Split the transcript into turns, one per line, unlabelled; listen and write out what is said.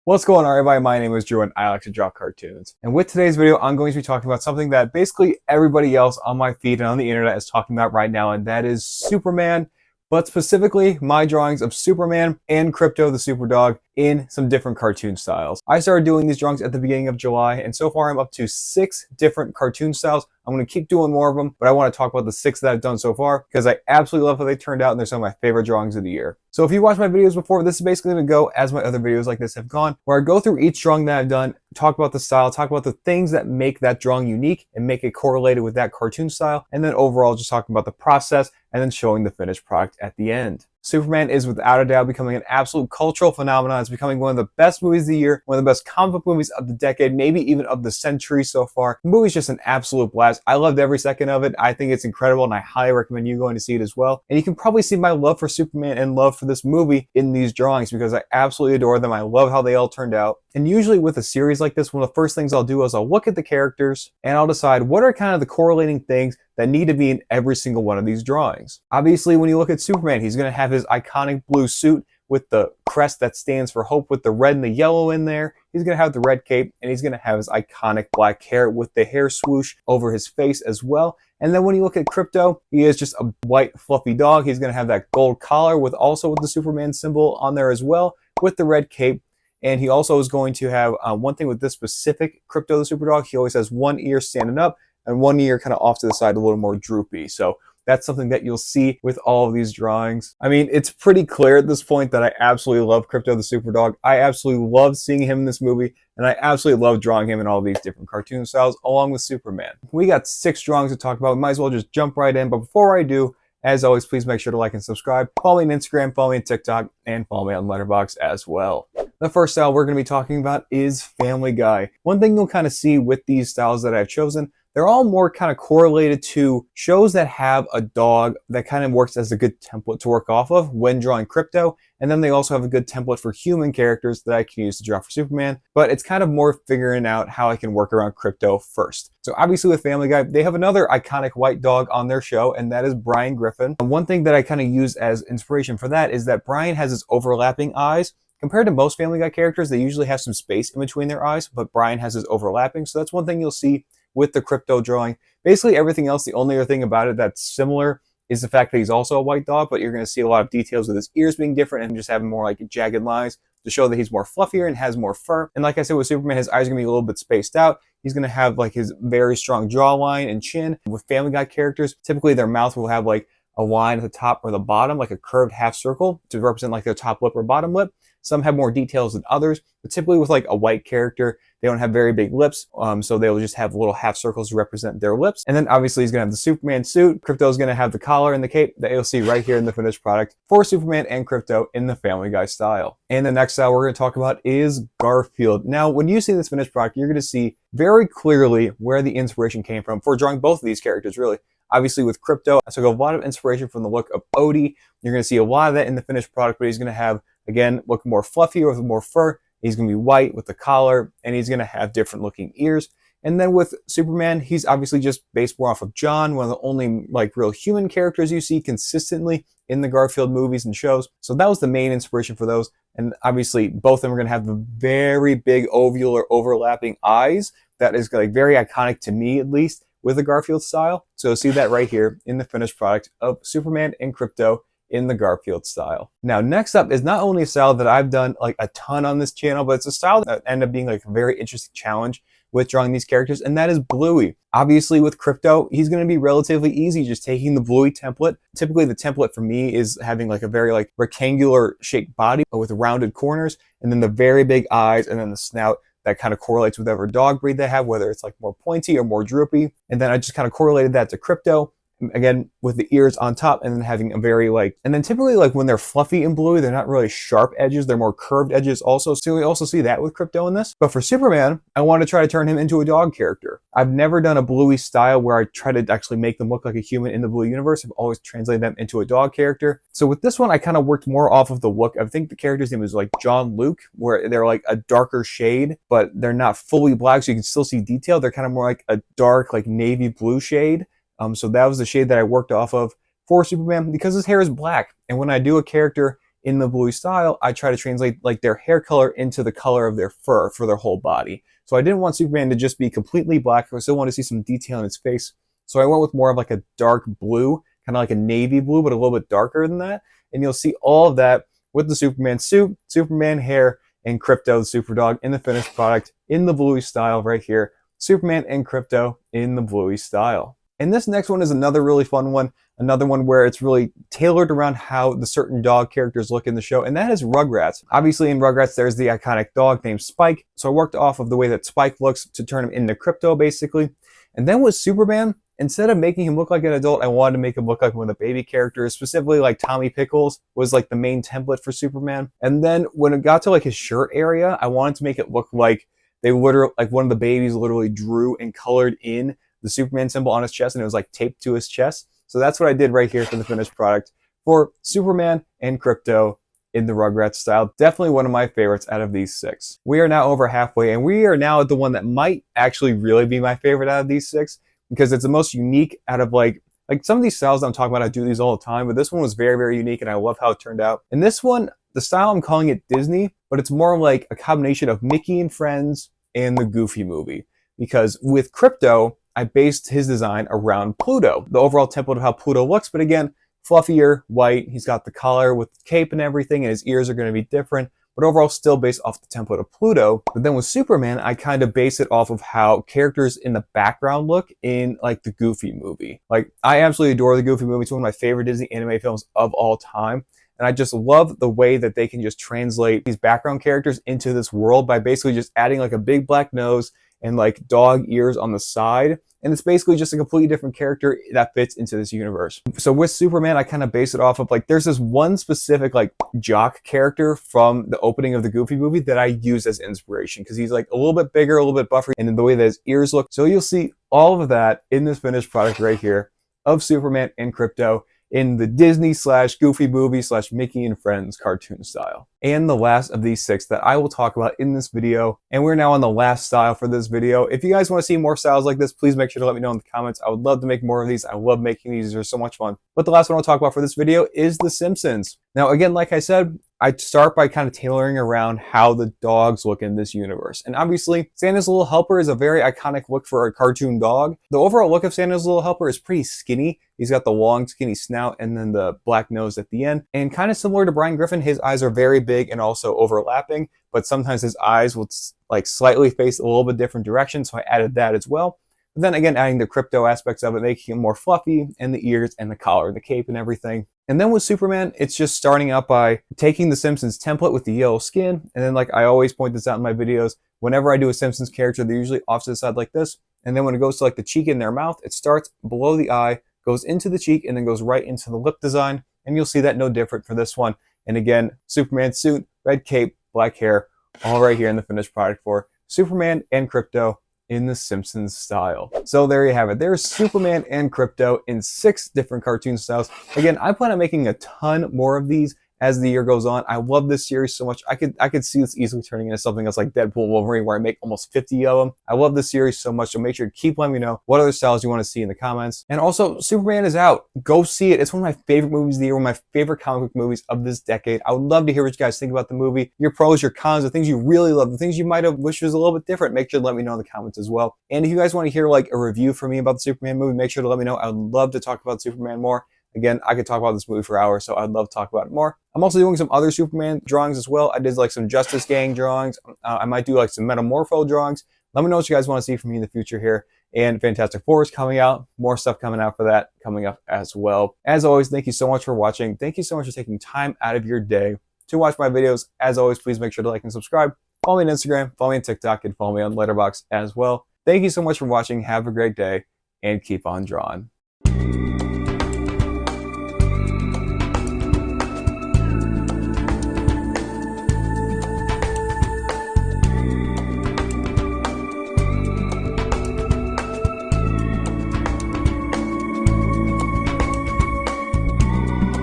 What's going on, everybody? My name is Drew and I like to draw cartoons. And with today's video, I'm going to be talking about something that basically everybody else on my feed and on the internet is talking about right now, and that is Superman, but specifically my drawings of Superman and Krypto the Super Dog in some different cartoon styles. I started doing these drawings at the beginning of July, and so far I'm up to 6 different cartoon styles. I'm going to keep doing more of them, but I want to talk about the 6 that I've done so far because I absolutely love how they turned out and they're some of my favorite drawings of the year. So if you watched my videos before, this is basically going to go as my other videos like this have gone, where I go through each drawing that I've done, talk about the style, talk about the things that make that drawing unique and make it correlated with that cartoon style, and then overall just talking about the process and then showing the finished product at the end. Superman is without a doubt becoming an absolute cultural phenomenon. It's becoming one of the best movies of the year, one of the best comic book movies of the decade, maybe even of the century so far. The movie's just an absolute blast. I loved every second of it. I think it's incredible and I highly recommend you going to see it as well. And you can probably see my love for Superman and love for this movie in these drawings because I absolutely adore them. I love how they all turned out. And usually with a series like this, one of the first things I'll do is I'll look at the characters and I'll decide what are kind of the correlating things that need to be in every single one of these drawings. Obviously, when you look at Superman, he's going to have his iconic blue suit with the crest that stands for hope with the red and the yellow in there. He's going to have the red cape, and he's going to have his iconic black hair with the hair swoosh over his face as well. And then when you look at Krypto, he is just a white fluffy dog. He's going to have that gold collar with the Superman symbol on there as well with the red cape. And he also is going to have one thing with this specific Krypto the Super Dog. He always has one ear standing up and one ear kind of off to the side, a little more droopy. So that's something that you'll see with all of these drawings. I mean, it's pretty clear at this point that I absolutely love Krypto the Super Dog. I absolutely love seeing him in this movie, and I absolutely love drawing him in all these different cartoon styles, along with Superman. We got 6 drawings to talk about. We might as well just jump right in. But before I do, as always, please make sure to like and subscribe. Follow me on Instagram, follow me on TikTok, and follow me on Letterboxd as well. The first style we're going to be talking about is Family Guy. One thing you'll kind of see with these styles that I've chosen, they're all more kind of correlated to shows that have a dog that kind of works as a good template to work off of when drawing Krypto. And then they also have a good template for human characters that I can use to draw for Superman. But it's kind of more figuring out how I can work around Krypto first. So obviously with Family Guy, they have another iconic white dog on their show, and that is Brian Griffin. And one thing that I kind of use as inspiration for that is that Brian has his overlapping eyes. Compared to most Family Guy characters, they usually have some space in between their eyes, but Brian has his overlapping. So that's one thing you'll see with the Krypto drawing. Basically everything else, the only other thing about it that's similar is the fact that he's also a white dog, but you're going to see a lot of details with his ears being different and just having more like jagged lines to show that he's more fluffier and has more fur. And like I said with Superman, his eyes are going to be a little bit spaced out. He's going to have like his very strong jawline and chin. With Family Guy characters, typically their mouth will have like a line at the top or the bottom, like a curved half circle to represent like their top lip or bottom lip. Some have more details than others, but typically with like a white character, they don't have very big lips, so they'll just have little half circles to represent their lips. And then obviously he's going to have the Superman suit. Krypto's going to have the collar and the cape that you'll see right here in the finished product for Superman and Krypto in the Family Guy style. And the next style we're going to talk about is Garfield. Now, when you see this finished product, you're going to see very clearly where the inspiration came from for drawing both of these characters, really. Obviously with Krypto, I took a lot of inspiration from the look of Odie. You're going to see a lot of that in the finished product, but he's going to have, again, look more fluffy with more fur. He's going to be white with the collar, and he's going to have different looking ears. And then with Superman, he's obviously just based more off of John, one of the only like real human characters you see consistently in the Garfield movies and shows. So that was the main inspiration for those. And obviously both of them are going to have the very big ovular overlapping eyes. That is like very iconic to me, at least, with the Garfield style. So see that right here in the finished product of Superman and Krypto in the Garfield style. Now, next up is not only a style that I've done like a ton on this channel, but it's a style that ended up being like a very interesting challenge with drawing these characters, and that is Bluey. Obviously with Krypto, he's going to be relatively easy, just taking the Bluey template. Typically the template for me is having like a very like rectangular shaped body with rounded corners, and then the very big eyes, and then the snout that kind of correlates with whatever dog breed they have, whether it's like more pointy or more droopy. And then I just kind of correlated that to Krypto. Again, with the ears on top and then having a very like, and then typically like when they're fluffy and Bluey, they're not really sharp edges, they're more curved edges also. So we also see that with Krypto in this. But for Superman, I want to try to turn him into a dog character. I've never done a Bluey style where I try to actually make them look like a human in the Bluey universe. I've always translated them into a dog character. So with this one, I kind of worked more off of the look. I think the character's name was like John Luke, where they're like a darker shade, but they're not fully black, so you can still see detail. They're kind of more like a dark, like navy blue shade. So that was the shade that I worked off of for Superman because his hair is black. And when I do a character in the Bluey style, I try to translate like their hair color into the color of their fur for their whole body. So I didn't want Superman to just be completely black. I still wanted to see some detail in his face. So I went with more of like a dark blue, kind of like a navy blue, but a little bit darker than that. And you'll see all of that with the Superman suit, Superman hair, and Krypto, the super dog, in the finished product in the Bluey style right here. Superman and Krypto in the Bluey style. And this next one is another really fun one. Another one where it's really tailored around how the certain dog characters look in the show, and that is Rugrats. Obviously in Rugrats, there's the iconic dog named Spike. So I worked off of the way that Spike looks to turn him into Krypto, basically. And then with Superman, instead of making him look like an adult, I wanted to make him look like one of the baby characters, specifically like Tommy Pickles was like the main template for Superman. And then when it got to like his shirt area, I wanted to make it look like they literally, like one of the babies literally drew and colored in the Superman symbol on his chest, and it was like taped to his chest. So that's what I did right here for the finished product for Superman and Krypto in the Rugrats style. Definitely one of my favorites out of these 6. We are now over halfway, and we are now at the one that might actually really be my favorite out of these 6, because it's the most unique out of like some of these styles I'm talking about, I do these all the time, but this one was very, very unique, and I love how it turned out. And this one, the style, I'm calling it Disney, but it's more like a combination of Mickey and Friends and the Goofy movie. Because with Krypto, I based his design around Pluto, the overall template of how Pluto looks, but again, fluffier, white, he's got the collar with the cape and everything, and his ears are going to be different, but overall still based off the template of Pluto. But then with Superman, I kind of base it off of how characters in the background look in like the Goofy movie. Like, I absolutely adore the Goofy movie. It's one of my favorite Disney anime films of all time. And I just love the way that they can just translate these background characters into this world by basically just adding like a big black nose and like dog ears on the side. And it's basically just a completely different character that fits into this universe. So with Superman, I kind of base it off of like, there's this one specific like jock character from the opening of the Goofy movie that I use as inspiration, because he's like a little bit bigger, a little bit buffer, and then the way that his ears look. So you'll see all of that in this finished product right here of Superman and Krypto in the Disney / Goofy movie / Mickey and Friends cartoon style. And the last of these 6 that I will talk about in this video. And we're now on the last style for this video. If you guys want to see more styles like this, please make sure to let me know in the comments. I would love to make more of these. I love making these. They're so much fun. But the last one I'll talk about for this video is The Simpsons. Now, again, like I said, I start by kind of tailoring around how the dogs look in this universe. And obviously, Santa's Little Helper is a very iconic look for a cartoon dog. The overall look of Santa's Little Helper is pretty skinny. He's got the long, skinny snout and then the black nose at the end. And kind of similar to Brian Griffin, his eyes are very big and also overlapping, but sometimes his eyes will like slightly face a little bit different direction. So I added that as well. But then again, adding the Krypto aspects of it, making him more fluffy, and the ears and the collar and the cape and everything. And then with Superman, it's just starting out by taking the Simpsons template with the yellow skin. And then, like I always point this out in my videos, whenever I do a Simpsons character, they're usually off to the side like this. And then when it goes to like the cheek in their mouth, it starts below the eye, goes into the cheek, and then goes right into the lip design. And you'll see that no different for this one. And again, Superman suit, red cape, black hair, all right here in the finished product for Superman and Krypto in the Simpsons style. So there you have it. There's Superman and Krypto in 6 different cartoon styles. Again, I plan on making a ton more of these as the year goes on. I love this series so much. I could see this easily turning into something that's like Deadpool Wolverine, where I make almost 50 of them. I love this series so much, so make sure to keep letting me know what other styles you want to see in the comments. And also, Superman is out. Go see it. It's one of my favorite movies of the year, one of my favorite comic book movies of this decade. I would love to hear what you guys think about the movie, your pros, your cons, the things you really love, the things you might have wished was a little bit different. Make sure to let me know in the comments as well. And if you guys want to hear like a review from me about the Superman movie, make sure to let me know. I would love to talk about Superman more. Again, I could talk about this movie for hours, so I'd love to talk about it more. I'm also doing some other Superman drawings as well. I did like some Justice Gang drawings. I might do like some Metamorpho drawings. Let me know what you guys want to see from me in the future here. And Fantastic Four is coming out. More stuff coming out for that coming up as well. As always, thank you so much for watching. Thank you so much for taking time out of your day to watch my videos. As always, please make sure to like and subscribe. Follow me on Instagram, follow me on TikTok, and follow me on Letterboxd as well. Thank you so much for watching. Have a great day, and keep on drawing.